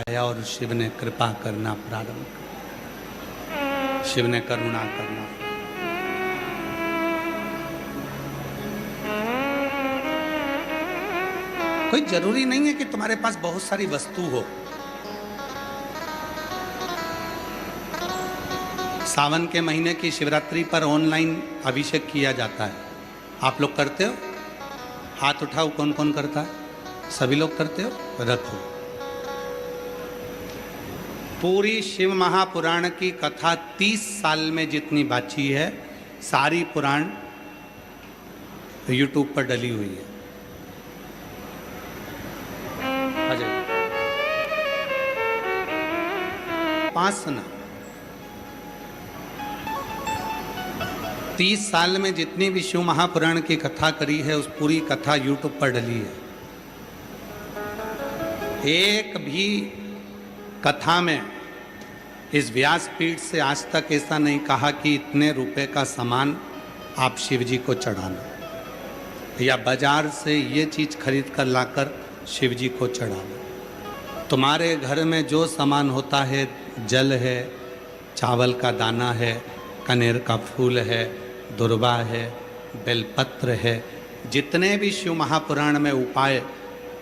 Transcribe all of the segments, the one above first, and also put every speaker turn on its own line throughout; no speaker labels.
आया और शिव ने कृपा करना प्रारंभ किया, शिव ने करुणा करना। कोई जरूरी नहीं है कि तुम्हारे पास बहुत सारी वस्तु हो। सावन के महीने की शिवरात्रि पर ऑनलाइन अभिषेक किया जाता है, आप लोग करते हो? हाथ उठाओ, कौन कौन करता है? सभी लोग करते हो? रखो। पूरी शिव महापुराण की कथा 30 साल में जितनी बाची है, सारी पुराण यूट्यूब पर डली हुई है। अजय 5 सुना। 30 साल में जितनी भी शिव महापुराण की कथा करी है, उस पूरी कथा यूट्यूब पर डली है। एक भी कथा में इस व्यासपीठ से आज तक ऐसा नहीं कहा कि इतने रुपए का सामान आप शिव जी को चढ़ाना, या बाजार से ये चीज़ खरीद कर लाकर शिव जी को चढ़ाना। तुम्हारे घर में जो सामान होता है, जल है, चावल का दाना है, कनेर का फूल है, दुर्वा है, बेलपत्र है, जितने भी शिव महापुराण में उपाय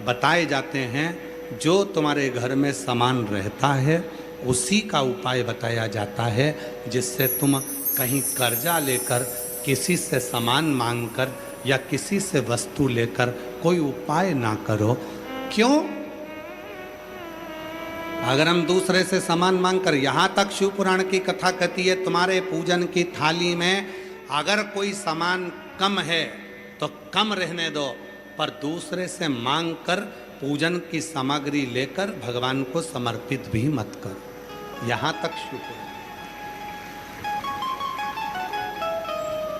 बताए जाते हैं, जो तुम्हारे घर में सामान रहता है उसी का उपाय बताया जाता है, जिससे तुम कहीं कर्जा लेकर, किसी से सामान मांगकर या किसी से वस्तु लेकर कोई उपाय ना करो। क्यों? अगर हम दूसरे से सामान मांगकर, यहाँ तक शिव पुराण की कथा कहती है तुम्हारे पूजन की थाली में अगर कोई सामान कम है तो कम रहने दो, पर दूसरे से मांग कर पूजन की सामग्री लेकर भगवान को समर्पित भी मत करो। यहाँ तक शिव पुराण।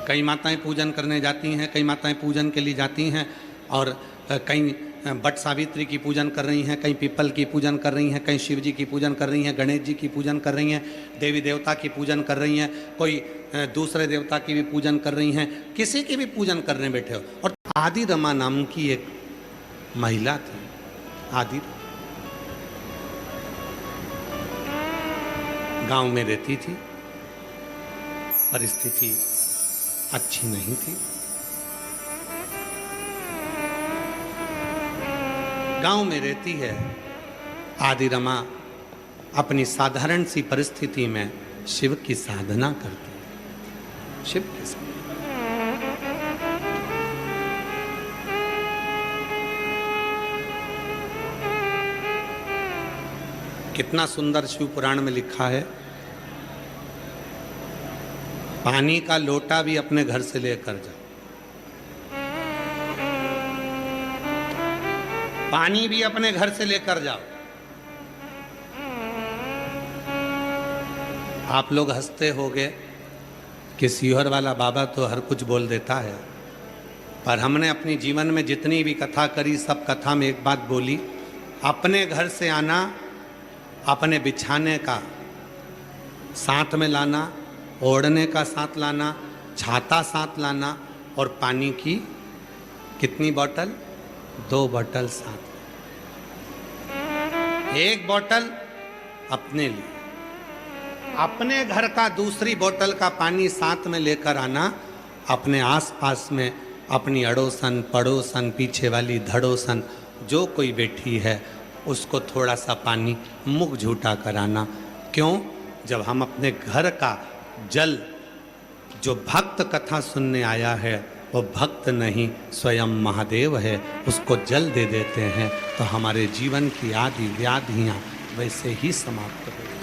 कई माताएं पूजन करने जाती हैं, कई माताएं पूजन के लिए जाती हैं और कई बट सावित्री की पूजन कर रही हैं, कहीं पीपल की पूजन कर रही हैं, कहीं शिव जी की पूजन कर रही हैं, गणेश जी की पूजन कर रही हैं, देवी देवता की पूजन कर रही हैं, कोई दूसरे देवता की भी पूजन कर रही हैं, किसी की भी पूजन करने बैठे हो। और आदि रमा नाम की एक महिला थी, आदि गांव में रहती थी, परिस्थिति अच्छी नहीं थी। गांव में रहती है आदि रमा, अपनी साधारण सी परिस्थिति में शिव की साधना करती है, शिव की साधना। कितना सुंदर शिव पुराण में लिखा है, पानी का लोटा भी अपने घर से लेकर जाओ, पानी भी अपने घर से लेकर जाओ। आप लोग हंसते होंगे कि सीहोर वाला बाबा तो हर कुछ बोल देता है, पर हमने अपनी जीवन में जितनी भी कथा करी, सब कथा में एक बात बोली, अपने घर से आना, अपने बिछाने का साथ में लाना, ओढ़ने का साथ लाना, छाता साथ लाना, और पानी की कितनी बोतल? 2 बोतल साथ। एक बोतल अपने लिए, अपने घर का दूसरी बोतल का पानी साथ में लेकर आना, अपने आसपास में अपनी अड़ोसन, पड़ोसन, पीछे वाली धड़ोसन जो कोई बैठी है उसको थोड़ा सा पानी मुख झूठा कराना। क्यों? जब हम अपने घर का जल, जो भक्त कथा सुनने आया है वो भक्त नहीं स्वयं महादेव है, उसको जल दे देते हैं तो हमारे जीवन की आदि व्याधियाँ वैसे ही समाप्त हो जाती।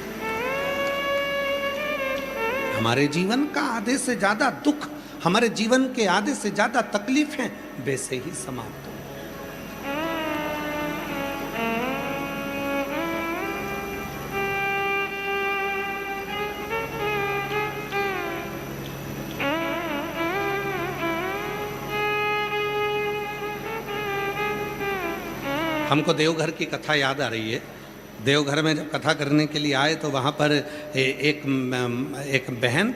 हमारे जीवन का आधे से ज़्यादा दुख, हमारे जीवन के आधे से ज़्यादा तकलीफें वैसे ही समाप्त हो। हमको देवघर की कथा याद आ रही है। देवघर में जब कथा करने के लिए आए तो वहाँ पर एक बहन,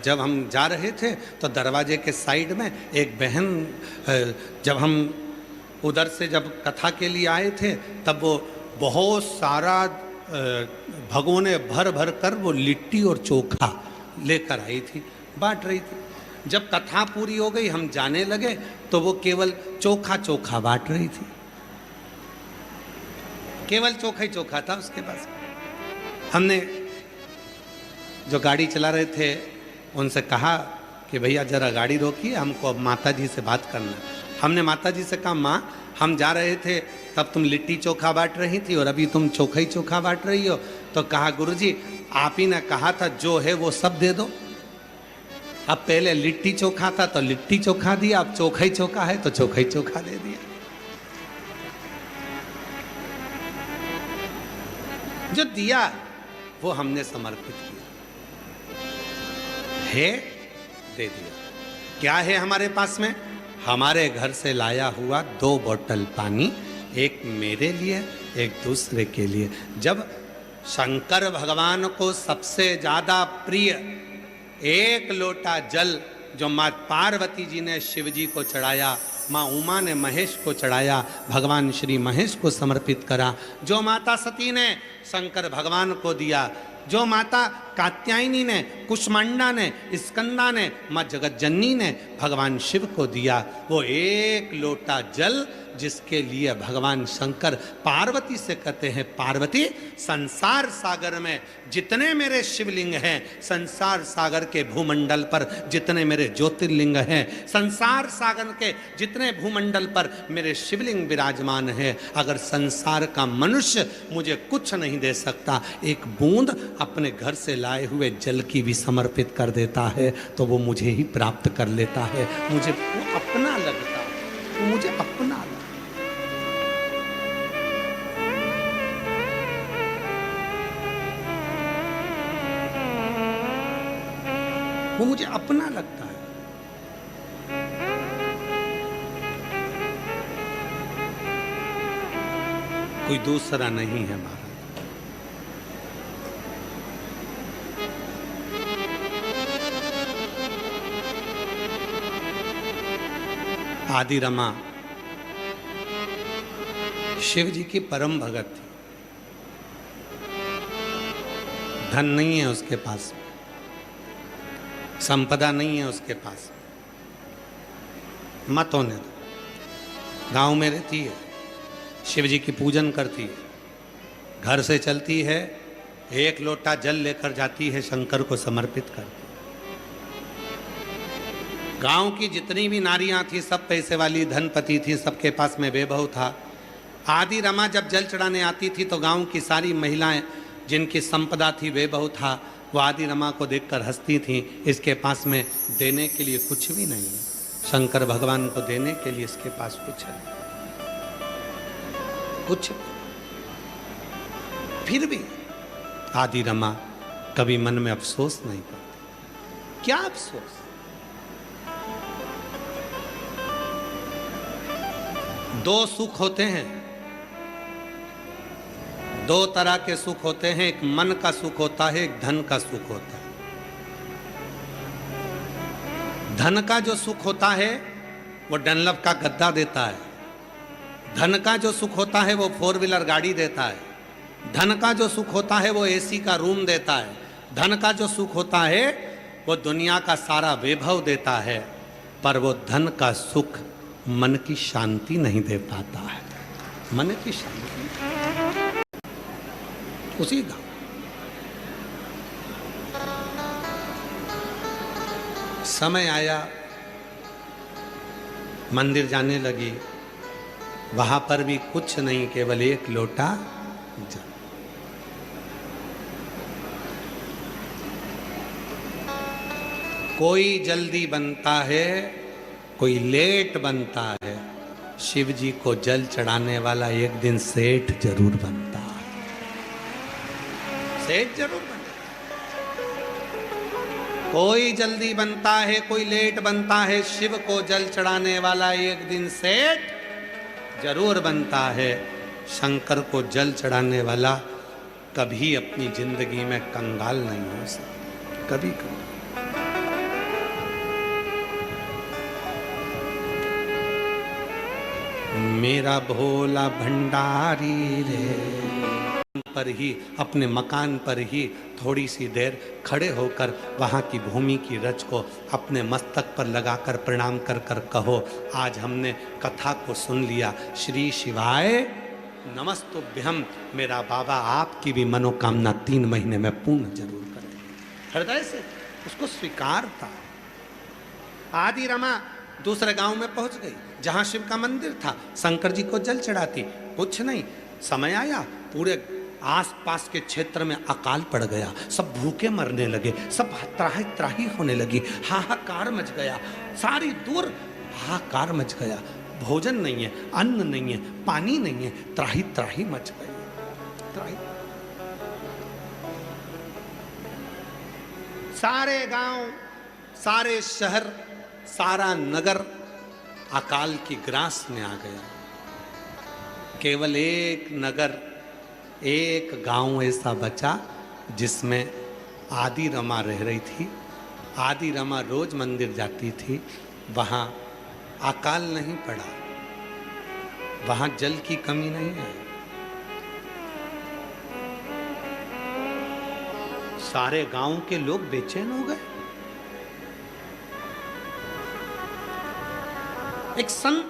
जब हम जा रहे थे तो दरवाजे के साइड में एक बहन, जब हम उधर से जब कथा के लिए आए थे तब वो बहुत सारा भगोने भर भर कर वो लिट्टी और चोखा लेकर आई थी, बांट रही थी। जब कथा पूरी हो गई, हम जाने लगे, तो वो केवल चोखा चोखा बांट रही थी, केवल चोखा ही चोखा था उसके पास। हमने जो गाड़ी चला रहे थे उनसे कहा कि भैया जरा गाड़ी रोकिए, हमको अब माता जी से बात करना। हमने माता जी से कहा, माँ हम जा रहे थे तब तुम लिट्टी चोखा बांट रही थी और अभी तुम चोखा ही चोखा बांट रही हो। तो कहा, गुरुजी आप ही ने कहा था जो है वो सब दे दो। अब पहले लिट्टी चोखा था तो लिट्टी चोखा दिया, अब चोखा ही चोखा है तो चोखा ही चोखा दे दिया। जो दिया वो हमने समर्पित किया, है दे दिया। क्या है हमारे पास में? हमारे घर से लाया हुआ 2 बोतल पानी, एक मेरे लिए एक दूसरे के लिए। जब शंकर भगवान को सबसे ज्यादा प्रिय 1 लोटा जल जो माँ पार्वती जी ने शिव जी को चढ़ाया, माँ उमा ने महेश को चढ़ाया, भगवान श्री महेश को समर्पित करा, जो माता सती ने शंकर भगवान को दिया, जो माता कात्यायनी ने, कुष्मांडा ने, स्कंदा ने, माँ जगतजननी ने भगवान शिव को दिया, वो 1 लोटा जल जिसके लिए भगवान शंकर पार्वती से कहते हैं, पार्वती संसार सागर में जितने मेरे शिवलिंग हैं, संसार सागर के भूमंडल पर जितने मेरे ज्योतिर्लिंग हैं, संसार सागर के जितने भूमंडल पर मेरे शिवलिंग विराजमान हैं, अगर संसार का मनुष्य मुझे कुछ नहीं दे सकता, एक बूंद अपने घर से लाए हुए जल की भी समर्पित कर देता है, तो वो मुझे ही प्राप्त कर लेता है, मुझे वो अपना लगता है, वो मुझे अपना लगता है। वो मुझे अपना लगता है। कोई दूसरा नहीं है महाराज। आदि रमा शिव जी की परम भगत थी। धन नहीं है उसके पास, संपदा नहीं है उसके पास, मत होने दो। गांव में रहती है, शिव जी की पूजन करती है, घर से चलती है, 1 लोटा जल लेकर जाती है, शंकर को समर्पित करती है। गांव की जितनी भी नारियां थी सब पैसे वाली, धनपति थी, सबके पास में वैभव था। आदि रमा जब जल चढ़ाने आती थी तो गांव की सारी महिलाएं जिनकी संपदा थी, वैभव था, वो आदि रमा को देखकर हंसती थी। इसके पास में देने के लिए कुछ भी नहीं है, शंकर भगवान को देने के लिए इसके पास कुछ है कुछ। फिर भी आदि रमा कभी मन में अफसोस नहीं करती। क्या अफसोस? दो सुख होते हैं, 2 तरह के सुख होते हैं, एक मन का सुख होता है, एक धन का सुख होता है। धन का जो सुख होता है वो डनलप का गद्दा देता है, धन का जो सुख होता है वो 4 व्हीलर गाड़ी देता है, धन का जो सुख होता है वो एसी का रूम देता है, धन का जो सुख होता है वो दुनिया का सारा वैभव देता है, पर वो धन का सुख मन की शांति नहीं दे पाता है। मन की शांति उसी का। समय आया, मंदिर जाने लगी, वहां पर भी कुछ नहीं, केवल 1 लोटा जल। कोई जल्दी बनता है, कोई लेट बनता है, शिव जी को जल चढ़ाने वाला एक दिन सेठ जरूर बनता है, सेठ जरूर बनता है। कोई जल्दी बनता है, कोई लेट बनता है, शिव को जल चढ़ाने वाला एक दिन सेठ जरूर बनता है। शंकर को जल चढ़ाने वाला कभी अपनी जिंदगी में कंगाल नहीं हो सकता, कभी कभी। मेरा भोला भंडारी रे। पर ही अपने मकान पर ही थोड़ी सी देर खड़े होकर वहाँ की भूमि की रज को अपने मस्तक पर लगाकर प्रणाम कर कर कहो, आज हमने कथा को सुन लिया। श्री शिवाय नमस्तुभ्यम। मेरा बाबा आपकी भी मनोकामना 3 महीने में पूर्ण जरूर करेंगे। हृदय से उसको स्वीकार था। आदि रमा दूसरे गांव में पहुंच गई जहां शिव का मंदिर था, शंकर जी को जल चढ़ाती। कुछ नहीं, समय आया पूरे आसपास के क्षेत्र में अकाल पड़ गया, सब भूखे मरने लगे, सब त्राही त्राही होने लगी, हाहाकार मच गया, सारी दूर हाहाकार मच गया। भोजन नहीं है, अन्न नहीं है, पानी नहीं है, त्राही त्राही मच गई। त्राही सारे गांव, सारे शहर, सारा नगर अकाल की ग्रास में आ गया। केवल एक नगर, एक गांव ऐसा बचा जिसमें आदि रमा रह रही थी। आदि रमा रोज मंदिर जाती थी, वहां अकाल नहीं पड़ा, वहां जल की कमी नहीं आई। सारे गांव के लोग बेचैन हो गए। एक संत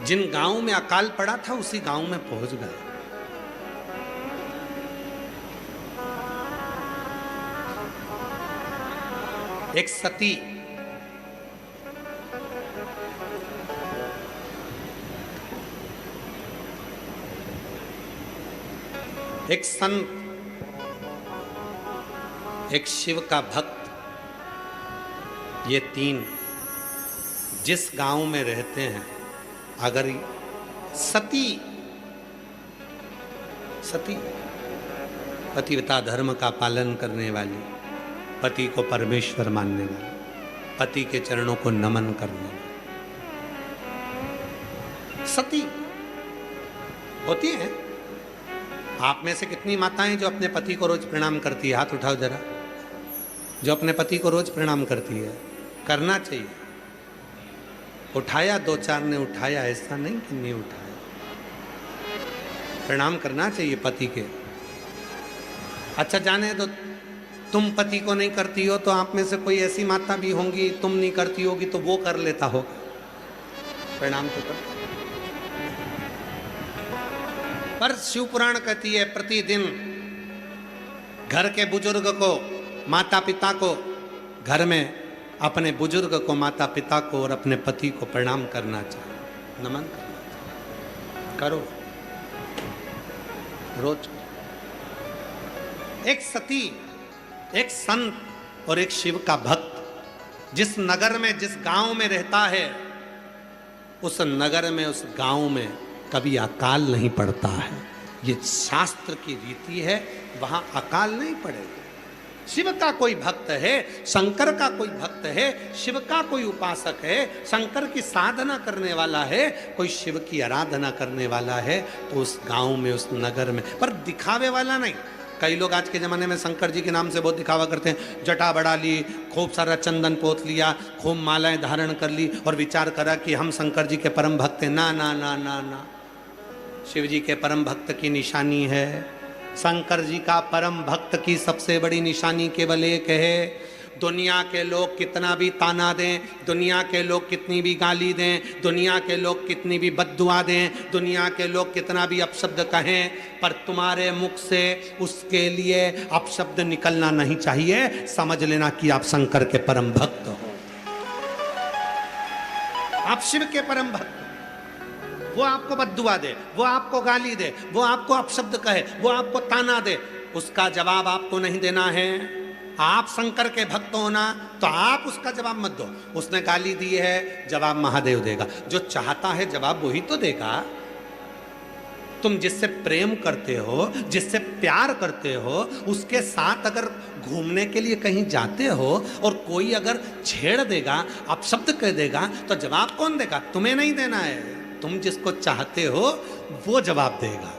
जिन गांव में अकाल पड़ा था उसी गांव में पहुंच गए। एक सती एक संत, एक शिव का भक्त, ये 3 जिस गांव में रहते हैं, अगर सती पतिव्रता धर्म का पालन करने वाली, पति को परमेश्वर मानने वाली, पति के चरणों को नमन करने वाली सती होती है। आप में से कितनी माताएं जो अपने पति को रोज प्रणाम करती है? हाथ उठाओ जरा। जो अपने पति को रोज प्रणाम करती है। करना चाहिए। उठाया, 2-4 ने उठाया, ऐसा नहीं कि नहीं उठाया। प्रणाम करना चाहिए पति के। अच्छा जाने दो, तुम पति को नहीं करती हो तो आप में से कोई ऐसी माता भी होंगी, तुम नहीं करती होगी तो वो कर लेता होगा। प्रणाम तो कर। पर शिव पुराण कहती है प्रतिदिन घर के बुजुर्ग को, माता पिता को, घर में अपने बुजुर्ग को, माता पिता को और अपने पति को प्रणाम करना चाहिए, नमन करना चाहिए। करो रोज। एक सती, एक संत और एक शिव का भक्त जिस नगर में, जिस गांव में रहता है, उस नगर में, उस गांव में कभी अकाल नहीं पड़ता है। ये शास्त्र की रीति है, वहां अकाल नहीं पड़ेगा। शिव का कोई भक्त है, शंकर का कोई भक्त है, शिव का कोई उपासक है, शंकर की साधना करने वाला है, कोई शिव की आराधना करने वाला है, तो उस गांव में, उस नगर में, पर दिखावे वाला नहीं। कई लोग आज के ज़माने में शंकर जी के नाम से बहुत दिखावा करते हैं। जटा बढ़ा ली, खूब सारा चंदन पोत लिया, खूब मालाएं धारण कर ली और विचार करा कि हम शंकर जी के परम भक्त हैं। ना ना ना ना ना, शिव जी के परम भक्त की निशानी है, शंकर जी का परम भक्त की सबसे बड़ी निशानी केवल एक है। दुनिया के लोग कितना भी ताना दें, दुनिया के लोग कितनी भी गाली दें, दुनिया के लोग कितनी भी बद्दुआ दें, दुनिया के लोग कितना भी अपशब्द कहें, पर तुम्हारे मुख से उसके लिए अपशब्द निकलना नहीं चाहिए। समझ लेना कि आप शंकर के परम भक्त हो, आप शिव के परम भक्त। वो आपको बद्दुआ दे, वो आपको गाली दे, वो आपको अपशब्द कहे, वो आपको ताना दे, उसका जवाब आपको नहीं देना है। आप शंकर के भक्त होना तो आप उसका जवाब मत दो। उसने गाली दी है, जवाब महादेव देगा। जो चाहता है जवाब वही तो देगा। तुम जिससे प्रेम करते हो, जिससे प्यार करते हो, उसके साथ अगर घूमने के लिए कहीं जाते हो और कोई अगर छेड़ देगा, अपशब्द कह देगा, तो जवाब कौन देगा? तुम्हें नहीं देना है। तुम जिसको चाहते हो वो जवाब देगा।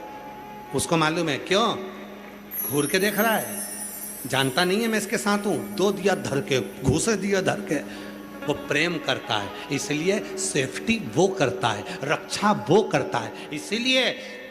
उसको मालूम है, क्यों? घूर के देख रहा है, जानता नहीं है मैं इसके साथ हूं। 2 दिया धर के, घूसे दिया धर के, वो प्रेम करता है, इसलिए सेफ्टी वो करता है, रक्षा वो करता है। इसीलिए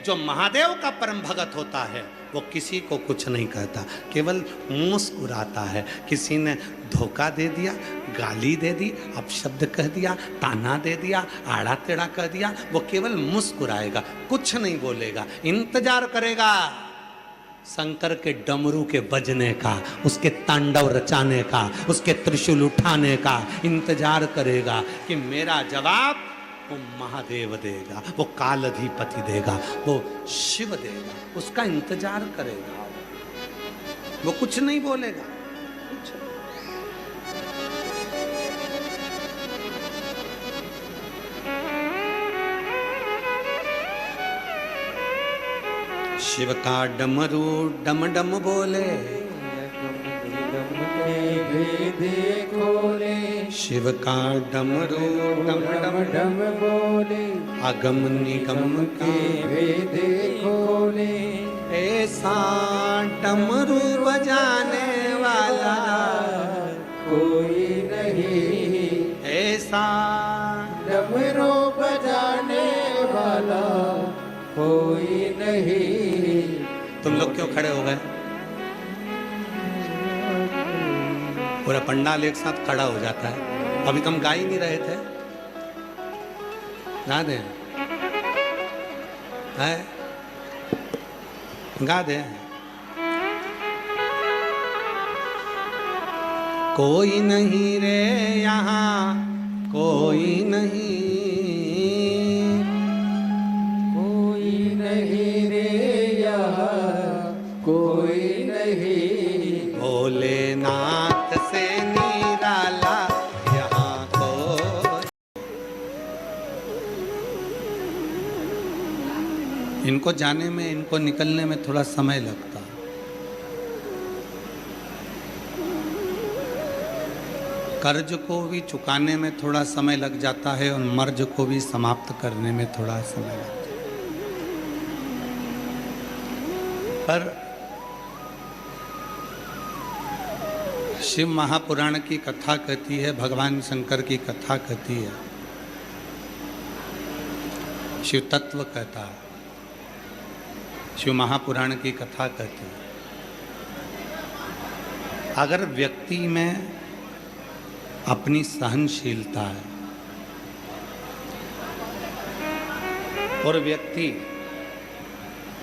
जो महादेव का परम भगत होता है वो किसी को कुछ नहीं कहता, केवल मुस्कुराता है। किसी ने धोखा दे दिया, गाली दे दी, अपशब्द कह दिया, ताना दे दिया, आड़ा टेढ़ा कह दिया, वो केवल मुस्कुराएगा, कुछ नहीं बोलेगा, इंतजार करेगा शंकर के डमरू के बजने का, उसके तांडव रचाने का, उसके त्रिशूल उठाने का इंतजार करेगा कि मेरा जवाब वो महादेव देगा, वो कालाधिपति देगा, वो शिव देगा। उसका इंतजार करेगा, वो कुछ नहीं बोलेगा, कुछ नहीं। शिव का डमरू डम डम बोले, शिव का डमरू डम डम डम बोले, अगम निगम के भेद खोले। ऐसा डमरू बजाने वाला कोई नहीं, ऐसा डमरू बजाने वाला कोई नहीं। तुम लोग क्यों खड़े हो गए? पूरा पंडाल एक साथ खड़ा हो जाता है। अभी तुम गा ही नहीं रहे थे, गा दे है, गा दे। कोई नहीं रे यहाँ, कोई नहीं, कोई नहीं रे यहाँ, कोई नहीं, भोलेनाथ से निराला यहाँ कोई। इनको जाने में, इनको निकलने में थोड़ा समय लगता है। कर्ज को भी चुकाने में थोड़ा समय लग जाता है और मर्ज को भी समाप्त करने में थोड़ा समय लगता है। पर शिव महापुराण की कथा कहती है, भगवान शंकर की कथा कहती है, शिव तत्व कहता है, शिव महापुराण की कथा कहती है। अगर व्यक्ति में अपनी सहनशीलता है और व्यक्ति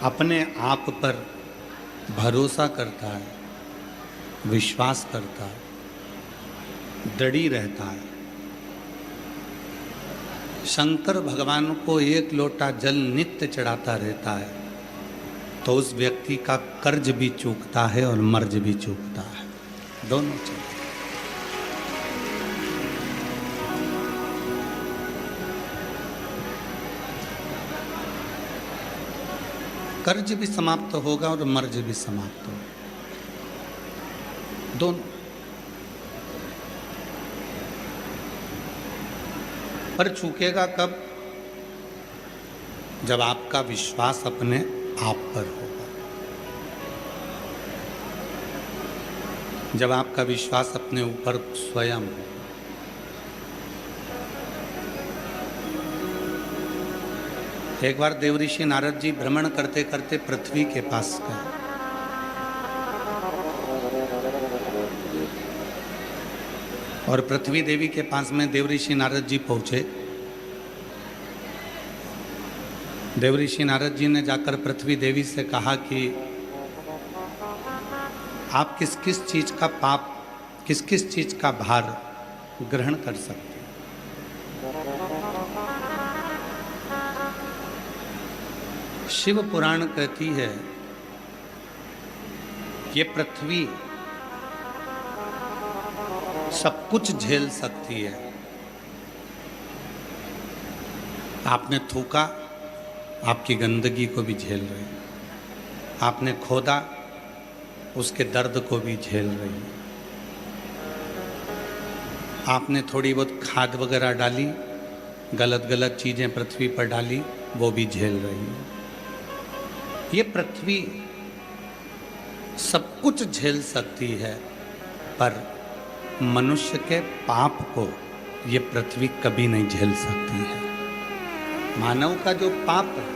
अपने आप पर भरोसा करता है, विश्वास करता है, दृढ़ी रहता है, शंकर भगवान को एक लोटा जल नित्य चढ़ाता रहता है, तो उस व्यक्ति का कर्ज भी चूकता है और मर्ज भी चूकता है, दोनों चलते। कर्ज भी समाप्त होगा और मर्ज भी समाप्त होगा, दोनों। पर चूकेगा कब? जब आपका विश्वास अपने आप पर होगा, जब आपका विश्वास अपने ऊपर स्वयं हो। एक बार देवऋषि नारद जी भ्रमण करते करते पृथ्वी के पास गए। और पृथ्वी देवी के पास में देवऋषि नारद जी पहुंचे। देवऋषि नारद जी ने जाकर पृथ्वी देवी से कहा कि आप किस किस चीज का पाप, किस किस चीज का भार ग्रहण कर सकते हैं। शिव पुराण कहती है ये पृथ्वी सब कुछ झेल सकती है। आपने थूका, आपकी गंदगी को भी झेल रही, आपने खोदा, उसके दर्द को भी झेल रही, आपने थोड़ी बहुत खाद वगैरह डाली, गलत गलत चीज़ें पृथ्वी पर डाली, वो भी झेल रही है। ये पृथ्वी सब कुछ झेल सकती है, पर मनुष्य के पाप को ये पृथ्वी कभी नहीं झेल सकती है। मानव का जो पाप है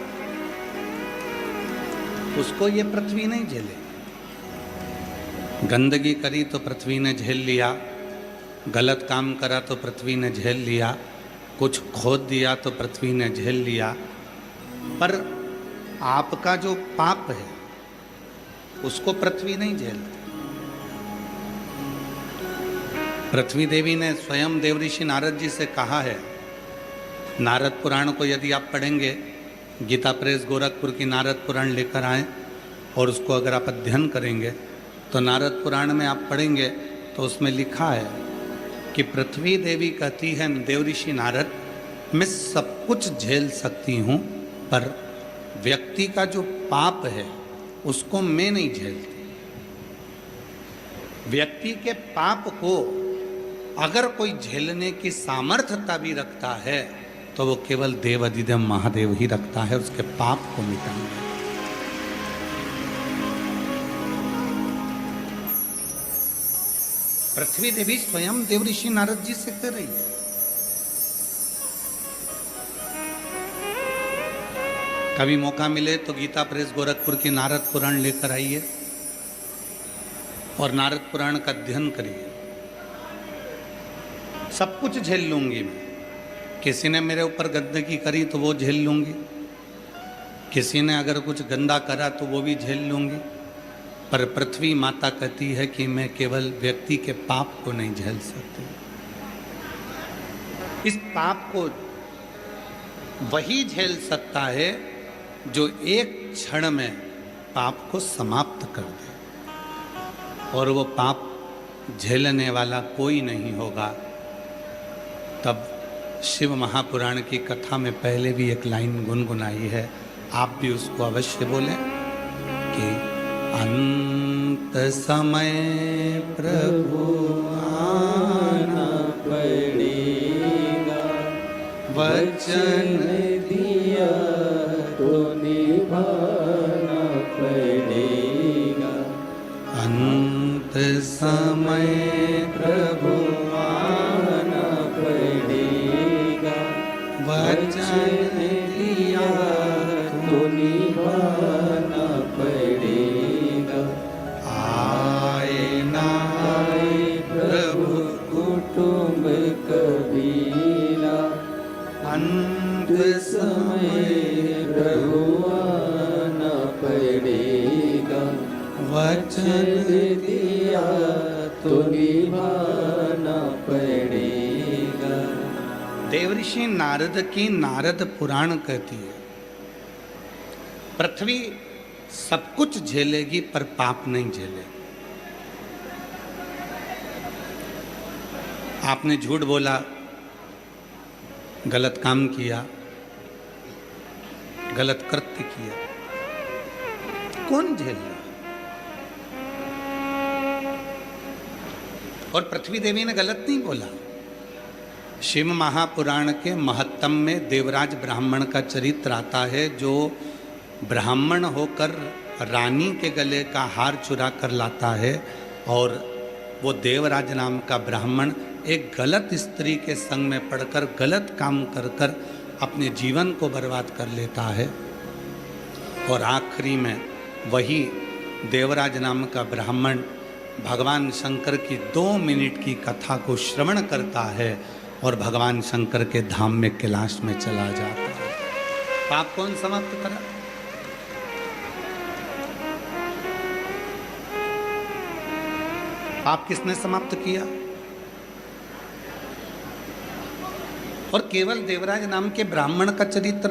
उसको ये पृथ्वी नहीं झेले। गंदगी करी तो पृथ्वी ने झेल लिया, गलत काम करा तो पृथ्वी ने झेल लिया, कुछ खोद दिया तो पृथ्वी ने झेल लिया, पर आपका जो पाप है उसको पृथ्वी नहीं झेलती। पृथ्वी देवी ने स्वयं देवऋषि नारद जी से कहा है, नारद पुराण को यदि आप पढ़ेंगे, गीता प्रेस गोरखपुर की नारद पुराण लेकर आए और उसको अगर आप अध्ययन करेंगे तो नारद पुराण में आप पढ़ेंगे तो उसमें लिखा है कि पृथ्वी देवी कहती है, देवऋषि नारद, मैं सब कुछ झेल सकती हूँ पर व्यक्ति का जो पाप है उसको मैं नहीं झेलती। व्यक्ति के पाप को अगर कोई झेलने की सामर्थ्यता भी रखता है तो वो केवल देव अधिदेव महादेव ही रखता है उसके पाप को मिटाने। पृथ्वी देवी स्वयं देवऋषि नारद जी से कह रही है। कभी मौका मिले तो गीता प्रेस गोरखपुर की नारद पुराण लेकर आइए और नारद पुराण का अध्ययन करिए। सब कुछ झेल लूंगी मैं। किसी ने मेरे ऊपर गंदगी करी तो वो झेल लूंगी, किसी ने अगर कुछ गंदा करा तो वो भी झेल लूंगी, पर पृथ्वी माता कहती है कि मैं केवल व्यक्ति के पाप को नहीं झेल सकती। इस पाप को वही झेल सकता है जो एक क्षण में पाप को समाप्त कर दे, और वो पाप झेलने वाला कोई नहीं होगा। तब शिव महापुराण की कथा में पहले भी एक लाइन गुनगुनाई है, आप भी उसको अवश्य बोलें कि अंत समय प्रभु आना पड़ेगा, वचन दिया तो निभाना पड़ेगा। अंत समय प्रभु आना पड़ेगा, वचन दिया तो निभाना पड़ेगा। आए ना आए प्रभु कुटुंब कबीला, अंत समय प्रभु आना पड़ेगा, वचन दिया तो निभाना पड़ेगा। देवऋषि नारद की नारद पुराण कहती है, पृथ्वी सब कुछ झेलेगी पर पाप नहीं झेलेगी। आपने झूठ बोला, गलत काम किया, गलत कृत्य किया, कौन झेल रहा? और पृथ्वी देवी ने गलत नहीं बोला। शिव महापुराण के महत्तम में देवराज ब्राह्मण का चरित्र आता है, जो ब्राह्मण होकर रानी के गले का हार चुरा कर लाता है, और वो देवराज नाम का ब्राह्मण एक गलत स्त्री के संग में पड़कर गलत काम कर कर अपने जीवन को बर्बाद कर लेता है। और आखिरी में वही देवराज नाम का ब्राह्मण भगवान शंकर की 2 मिनट की कथा को श्रवण करता है और भगवान शंकर के धाम में कैलाश में चला जाता है। पाप कौन समाप्त करा? पाप किसने समाप्त किया? और केवल देवराज नाम के ब्राह्मण का चरित्र